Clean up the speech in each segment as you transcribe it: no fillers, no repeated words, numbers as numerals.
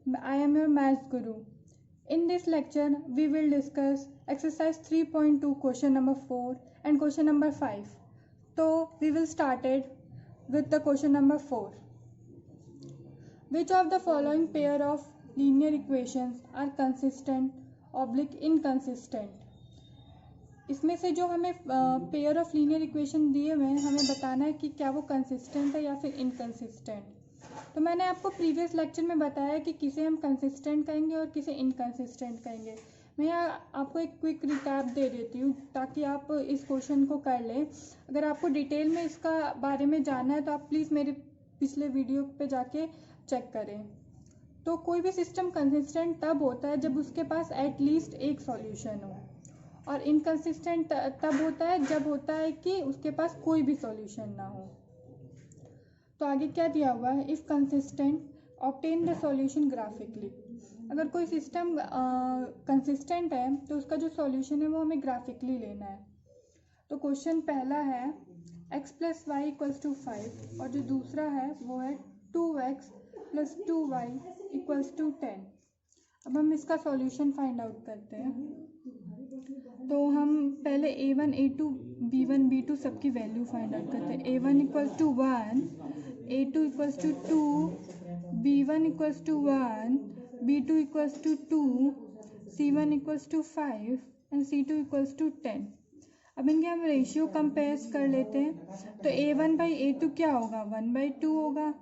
I am your maths guru. In this lecture, we will discuss exercise 3.2 question number 4 and question number 5. So, we will start it with the question number 4. Which of the following pair of linear equations are consistent oblique inconsistent? इसमें से जो हमें pair of linear equation दिए हुए हैं हमें बताना है कि क्या वो कंसिस्टेंट है या फिर इनकंसिस्टेंट। तो मैंने आपको प्रीवियस लेक्चर में बताया कि किसे हम कंसिस्टेंट कहेंगे और किसे इनकंसिस्टेंट कहेंगे। मैं यहाँ आपको एक क्विक रिकैप दे देती हूँ ताकि आप इस क्वेश्चन को कर लें। अगर आपको डिटेल में इसका बारे में जानना है तो आप प्लीज़ मेरे पिछले वीडियो पे जाके चेक करें। तो कोई भी सिस्टम कंसिस्टेंट तब होता है जब उसके पास एटलीस्ट एक सॉल्यूशन हो, और इनकंसिस्टेंट तब होता है जब होता है कि उसके पास कोई भी सॉल्यूशन ना हो। तो आगे क्या दिया हुआ है, if consistent obtain the solution graphically. अगर कोई सिस्टम कंसिस्टेंट है तो उसका जो सॉल्यूशन है वो हमें ग्राफिकली लेना है। तो क्वेश्चन पहला है x + y = 5 और जो दूसरा है वो है 2x + 2y = 10। अब हम इसका सॉल्यूशन फाइंड आउट करते हैं। तो हम पहले a1 a2 b1 b2 सबकी वैल्यू फाइंड आउट करते हैं। a1 = 1, a2 = 2, b1 = 1, b2 = 2, c1 = 5 and c2 = 10। अब इनके हम रेशियो कंपेयर कर लेते हैं। तो a1/a2 क्या होगा, 1/2 होगा।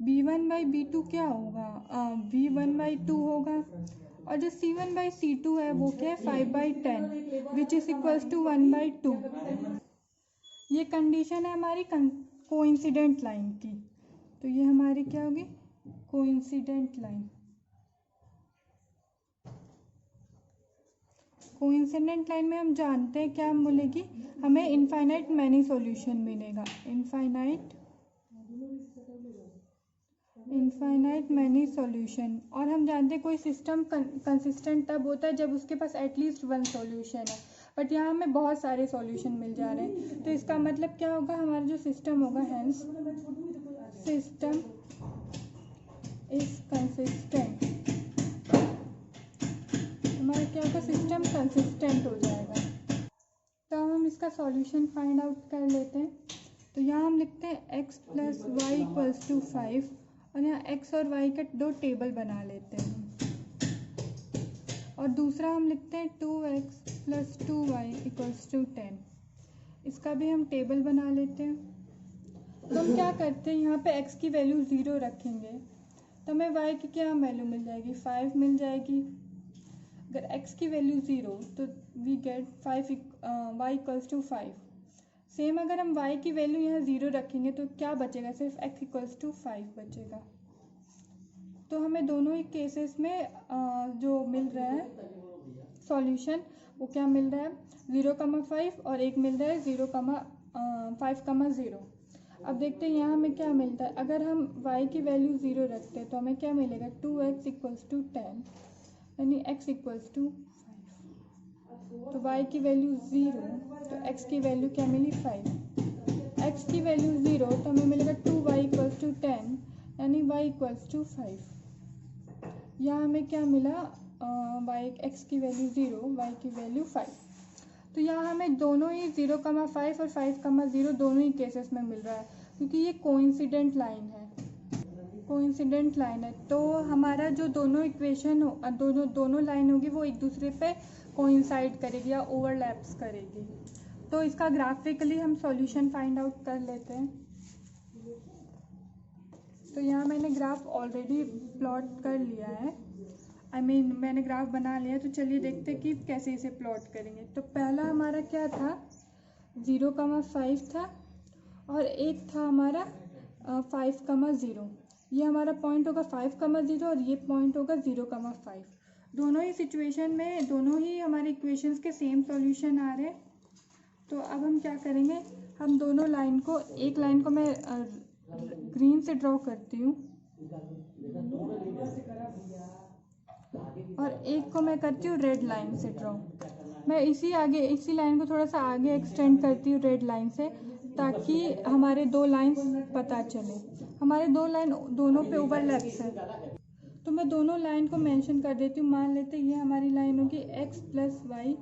b1/b2 क्या होगा, b1/2 होगा। और जो c1/c2 है वो क्या है, 5/10 विच इज इक्वल्स टू 1/2। ये कंडीशन है हमारी कोइंसिडेंट लाइन की। तो ये हमारी क्या होगी, कोइंसिडेंट लाइन। कोइंसिडेंट लाइन में हम जानते हैं क्या मिलेगी, हमें इनफाइनाइट मैनी सॉल्यूशन मिलेगा। Infinite many solution. और हम जानते हैं कोई सिस्टम कंसिस्टेंट तब होता है जब उसके पास एटलीस्ट वन सॉल्यूशन है, बट यहाँ हमें बहुत सारे सॉल्यूशन मिल जा रहे हैं। तो इसका मतलब क्या होगा, हमारा जो सिस्टम होगा, हैंस सिस्टम इज कंसिस्टेंट। हमारा क्या होगा, सिस्टम कंसिस्टेंट हो जाएगा। तो हम इसका सॉल्यूशन फाइंड आउट कर लेते हैं। तो यहाँ हम लिखते हैं x + y = 5 और यहाँ x और y का दो टेबल बना लेते हैं। और दूसरा हम लिखते हैं 2x + 2y = 10। इसका भी हम टेबल बना लेते हैं। तो हम क्या करते हैं, यहाँ पे x की वैल्यू 0 रखेंगे तो हमें y की क्या वैल्यू मिल जाएगी, 5 मिल जाएगी। अगर x की वैल्यू 0 तो वी गेट 5 y = 5। सेम अगर हम y की वैल्यू यहाँ 0 रखेंगे तो क्या बचेगा, सिर्फ x = 5 बचेगा। तो हमें दोनों ही केसेस में जो मिल रहा है सॉल्यूशन वो क्या मिल रहा है, 0,5 और एक मिल रहा है 0,5,0। अब देखते हैं यहाँ हमें क्या मिलता है। अगर हम y की वैल्यू 0 रखते हैं तो हमें क्या मिलेगा, 2x = 10 यानी x = 5। तो y की वैल्यू 0 तो x की वैल्यू क्या मिली, 5। x की वैल्यू 0 तो हमें मिलेगा 2y = 10 यानी y = 5। यहाँ हमें क्या मिला, x की वैल्यू 0, y की वैल्यू 5। तो यहाँ हमें दोनों ही 0,5 और 5,0 दोनों ही केसेस में मिल रहा है क्योंकि ये कोइंसिडेंट लाइन है। कोइंसिडेंट लाइन है तो हमारा जो दोनों इक्वेशन दोनों लाइन होगी वो एक दूसरे पे कोइंसाइड करेगी या ओवरलैप्स करेगी। तो इसका ग्राफिकली हम सॉल्यूशन फाइंड आउट कर लेते हैं। तो यहाँ मैंने ग्राफ ऑलरेडी प्लॉट कर लिया है, मैंने ग्राफ बना लिया। तो चलिए देखते हैं कि कैसे इसे प्लॉट करेंगे। तो पहला हमारा क्या था, 0,5 था और एक था हमारा 5,0। ये हमारा पॉइंट होगा 5,0 और ये पॉइंट होगा 0,5। दोनों ही सिचुएशन में दोनों ही हमारे इक्वेशंस के सेम सॉल्यूशन आ रहे हैं। तो अब हम क्या करेंगे, हम दोनों लाइन को, एक लाइन को मैं ग्रीन से ड्रॉ करती हूँ और एक को मैं करती हूँ रेड लाइन से ड्रॉ। मैं इसी लाइन को थोड़ा सा आगे एक्सटेंड करती हूँ रेड लाइन से ताकि हमारे दो लाइंस पता चले। हमारे दो लाइन दोनों पे ओवरलैप्स है तो मैं दोनों लाइन को मेंशन कर देती हूँ। मान लेते ये हमारी लाइन होगी x plus y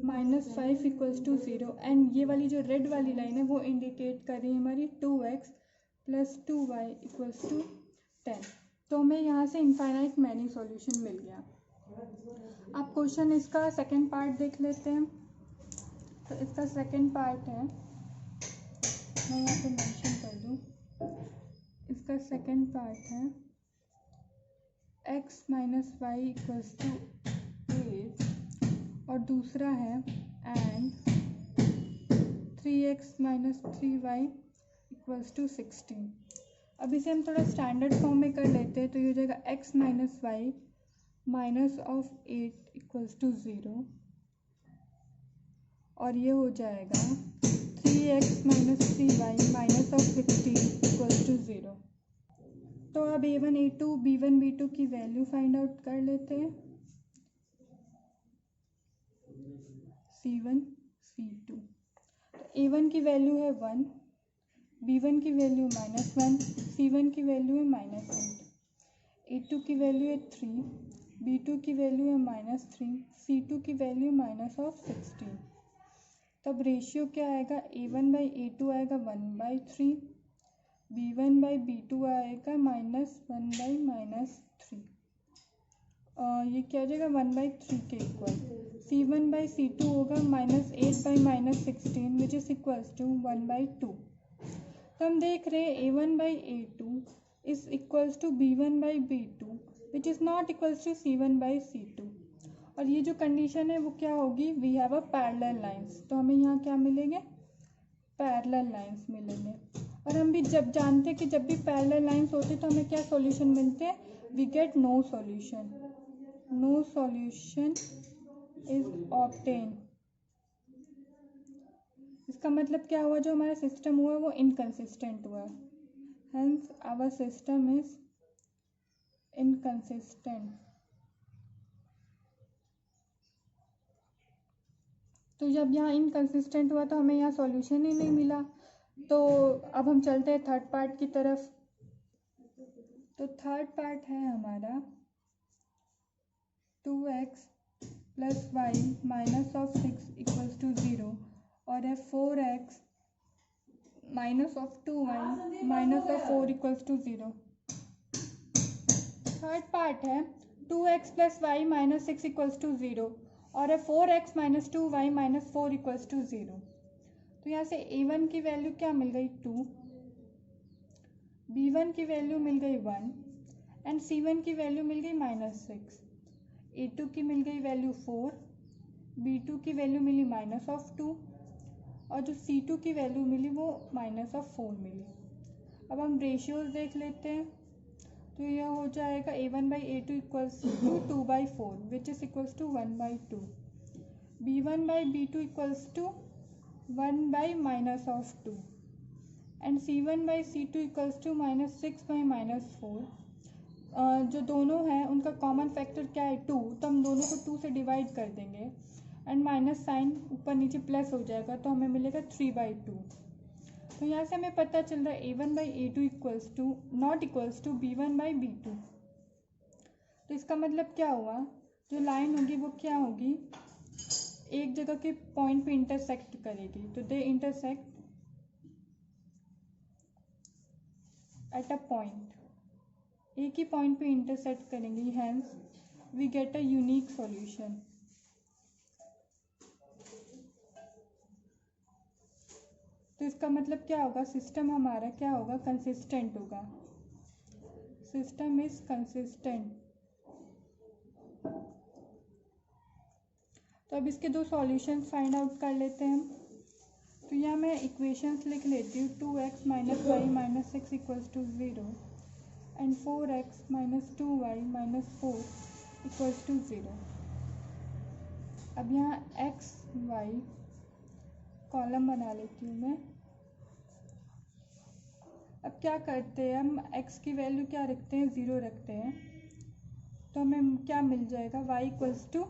minus 5 equals to 0 and ये वाली जो रेड वाली लाइन है वो इंडिकेट कर रही है हमारी 2x plus 2y equals to 10। तो हमें यहाँ से इनफाइनाइट मैनी सॉल्यूशन मिल गया। अब क्वेश्चन इसका सेकंड पार्ट देख लेते हैं। तो इसका सेकंड पार्ट है, मैं यहाँ पे मेंशन कर दूँ, इसका सेकंड पार्ट है x minus y equals to 8 और दूसरा है and 3x minus 3y equals to 16। अब इसे हम थोड़ा स्टैंडर्ड फॉर्म में कर लेते हैं। तो ये हो जाएगा x minus y minus of 8 equals to 0 और ये हो जाएगा 3x minus 3y minus of 16 equals to 0। तो अब a1 a2 b1 b2 की वैल्यू फाइंड आउट कर लेते हैं। c1 c2, तो a1 की वैल्यू है 1, b1 की वैल्यू -1, c1 की वैल्यू है -8, a2 की वैल्यू है 3, b2 की वैल्यू है -3, c2 की वैल्यू माइनस ऑफ 16। तब रेशियो क्या आएगा, a1 बाई a2 आएगा 1/3, b1 बाई b2 आएगा -1 बाई -3। ये क्या हो जाएगा 1/3 के इक्वल। c1 बाई c2 होगा -8 by -16 which is equals to 1/2। तो हम देख रहे हैं a1 by a2 is equals to b1 by b2 which is not equals to c1 by c2। और ये जो कंडीशन है वो क्या होगी, we have a parallel lines. तो हमें यहाँ क्या मिलेंगे, पैरेलल लाइंस मिलेंगे। और हम भी जब जानते हैं कि जब भी पैरेलल लाइंस होते हैं तो हमें क्या सॉल्यूशन मिलते हैं, we get no solution, no solution is obtain. इसका मतलब क्या हुआ, जो हमारा सिस्टम हुआ वो इनकंसिस्टेंट हुआ, hence our system is inconsistent. तो जब यहाँ इनकंसिस्टेंट हुआ तो हमें यहाँ सॉल्यूशन ही नहीं मिला। तो अब हम चलते हैं थर्ड पार्ट की तरफ। तो थर्ड पार्ट है हमारा 2x plus y minus of 6 equals to 0 और है 4x minus of 2y minus of 4 equals to 0। Third part है 2x plus y minus 6 equals to 0 और है 4x minus 2y minus 4 equals to 0। तो यहाँ से a1 की वैल्यू क्या मिल गई 2, b1 की वैल्यू मिल गई 1 एंड c1 की वैल्यू मिल गई -6, a2 की मिल गई वैल्यू 4, b2 की वैल्यू मिली माइनस ऑफ 2 और जो c2 की वैल्यू मिली वो माइनस ऑफ 4 मिली। अब हम रेशियोज देख लेते हैं। तो यह हो जाएगा a1 by a2 equals to 2/4 which is equals to 1/2, b1 by b2 equals to 1 by minus of 2 and c1 by c2 equals to -6 by -4। जो दोनों हैं उनका कॉमन फैक्टर क्या है 2, तो हम दोनों को 2 से डिवाइड कर देंगे एंड माइनस साइन ऊपर नीचे प्लस हो जाएगा तो हमें मिलेगा 3/2। तो यहाँ से हमें पता चल रहा है a1 by a2 equals to not equals to b1 by b2। तो इसका मतलब क्या हुआ, जो लाइन होगी वो क्या होगी, एक जगह के पॉइंट पे इंटरसेक्ट करेगी। तो they intersect at a point, एक ही पॉइंट पे इंटरसेक्ट करेंगी, hence we get a unique solution. तो इसका मतलब क्या होगा, सिस्टम हमारा क्या होगा, कंसिस्टेंट होगा, सिस्टम इज कंसिस्टेंट। तो अब इसके दो सॉल्यूशंस फाइंड आउट कर लेते हैं हम। तो यहाँ मैं इक्वेशंस लिख लेती हूँ, 2x minus y minus 6 equals to 0 and 4x minus 2y minus 4 equals to 0। अब यहाँ x y कॉलम बना लेती हूँ मैं। अब क्या करते हैं हम, x की वैल्यू क्या रखते हैं, 0 रखते हैं। तो हमें क्या मिल जाएगा, y equals to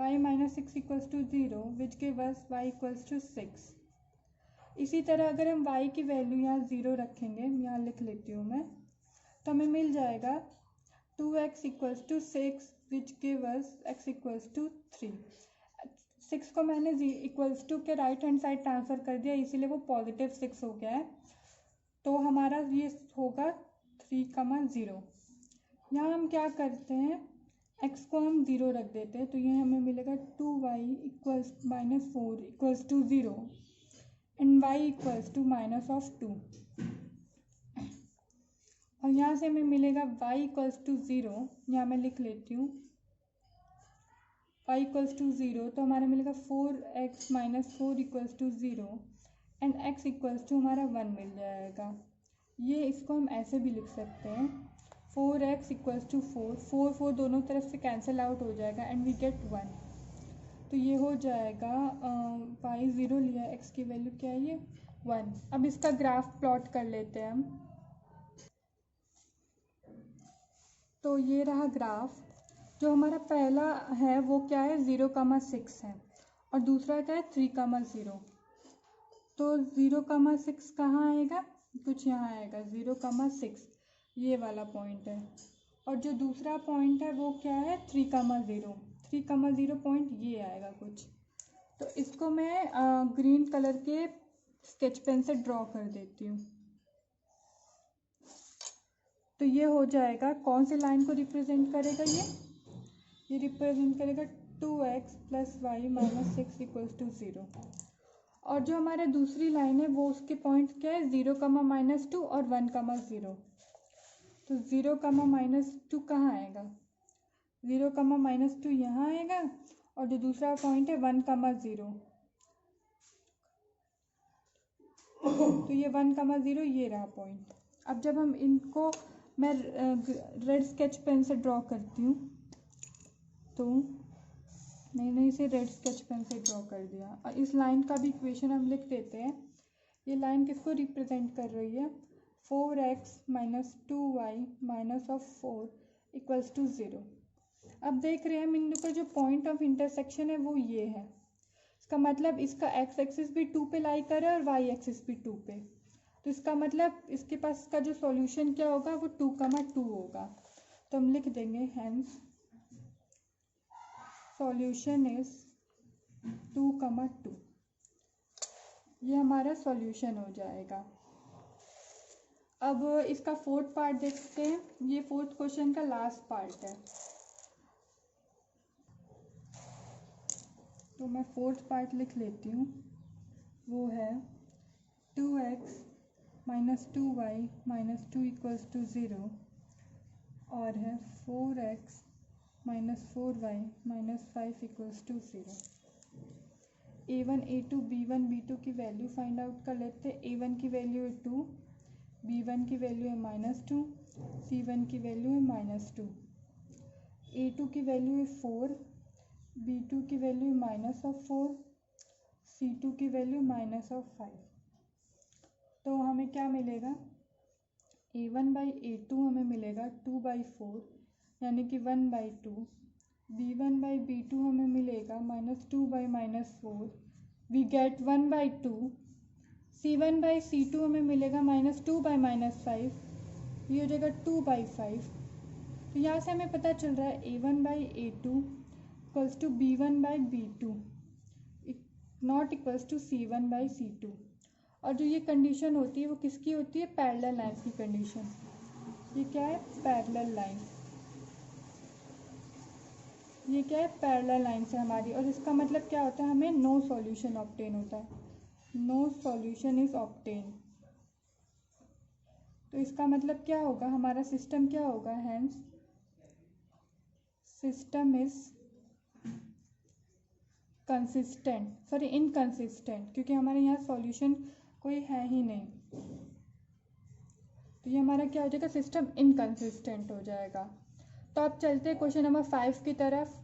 y minus 6 equals to 0 which give us y equals to 6। इसी तरह अगर हम y की वैल्यू यहाँ 0 रखेंगे, यहाँ लिख लेती हूँ मैं, तो हमें मिल जाएगा 2x equals to 6 which give us x equals to 3. 6 को मैंने इक्वल्स टू के राइट हैंड साइड ट्रांसफ़र कर दिया, इसीलिए वो +6 हो गया है. तो हमारा ये होगा 3,0. यहाँ हम क्या करते हैं, x को हम 0 रख देते हैं, तो ये हमें मिलेगा 2y equals -4 equals to 0 and y equals to -2. और यहाँ से हमें मिलेगा y इक्वल्स टू 0, यहाँ मैं लिख लेती हूँ y इक्वल्स टू 0, तो हमारा मिलेगा 4x - 4 equals to 0 and x equals to हमारा 1 मिल जाएगा. ये इसको हम ऐसे भी लिख सकते हैं 4x इक्वल्स टू 4 दोनों तरफ से कैंसिल आउट हो जाएगा एंड वी गेट 1. तो ये हो जाएगा y 0 लिया, x की वैल्यू क्या है ये 1. अब इसका ग्राफ प्लॉट कर लेते हैं हम. तो ये रहा ग्राफ. जो हमारा पहला है वो क्या है 0,6 है और दूसरा क्या है 3,0. तो 0,6 कहाँ आएगा, कुछ यहाँ आएगा 0,6, ये वाला पॉइंट है. और जो दूसरा पॉइंट है वो क्या है 3,0 पॉइंट ये आएगा कुछ. तो इसको मैं ग्रीन कलर के स्केच पेन से ड्रॉ कर देती हूँ. तो ये हो जाएगा, कौन से लाइन को रिप्रेजेंट करेगा ये रिप्रेजेंट करेगा 2x + y - 6 इक्वल्स टू 0. और जो हमारा दूसरी लाइन है वो उसके पॉइंट क्या है 0, -2 और 1, 0. तो 0, -2 कहाँ आएगा, 0, -2 यहाँ आएगा और जो दूसरा पॉइंट है 1, 0. तो ये 1, 0 ये रहा पॉइंट. अब जब हम इनको मैं रेड स्केच पेन से ड्रॉ करती हूँ, तो मैंने इसे रेड स्केच पेन से ड्रॉ कर दिया. और इस लाइन का भी इक्वेशन हम लिख देते हैं. ये लाइन किसको रिप्रेजेंट कर रही है 4x - 2y -4 इक्वल्स टू 0. अब देख रहे हैं हम इन लोग का जो पॉइंट ऑफ इंटरसेक्शन है वो ये है. इसका मतलब इसका x एक्सिस भी 2 पे लाई कर रहा है और y एक्सिस भी 2 पे. तो इसका मतलब इसके पास का जो सॉल्यूशन क्या होगा वो 2,2 होगा. तो हम लिख देंगे हेंस सॉल्यूशन इज 2,2. ये हमारा सॉल्यूशन हो जाएगा. अब इसका फोर्थ पार्ट देखते हैं. ये फोर्थ क्वेश्चन का लास्ट पार्ट है. तो मैं फोर्थ पार्ट लिख लेती हूँ. वो है 2x - 2y - 2 इक्वल्स टू 0 और है 4x - 4y - 5 equals to 0. a1 a2 b1 b2 की वैल्यू फाइंड आउट कर लेते हैं. a1 की वैल्यू है 2, b1 की वैल्यू है -2, c1 की वैल्यू है -2, a2 की वैल्यू है 4, b2 की वैल्यू है -4, c2 की वैल्यू -5. तो हमें क्या मिलेगा a1/a2 हमें मिलेगा 2/4 यानी कि 1/2. b1/b2 हमें मिलेगा -2/-4, वी गेट 1/2. c1/c2 हमें मिलेगा -2/-5, ये हो जाएगा 2/5. तो यहाँ से हमें पता चल रहा है a1/a2 equals to b1/b2 not equals to c1/c2. और जो ये कंडीशन होती है वो किसकी होती है, पैरेलल लाइन की कंडीशन. ये क्या है पैरेलल लाइन, ये क्या है पैरेलल लाइन से हमारी. और इसका मतलब क्या होता है, हमें नो सॉल्यूशन ऑब्टेन होता है, नो सॉल्यूशन इज ऑब्टेन. तो इसका मतलब क्या होगा, हमारा सिस्टम क्या होगा, hence system is consistent, sorry inconsistent, क्योंकि हमारे यहाँ सॉल्यूशन कोई है ही नहीं. तो ये हमारा क्या हो जाएगा, सिस्टम इनकंसिस्टेंट हो जाएगा. तो अब चलते हैं क्वेश्चन नंबर 5 की तरफ.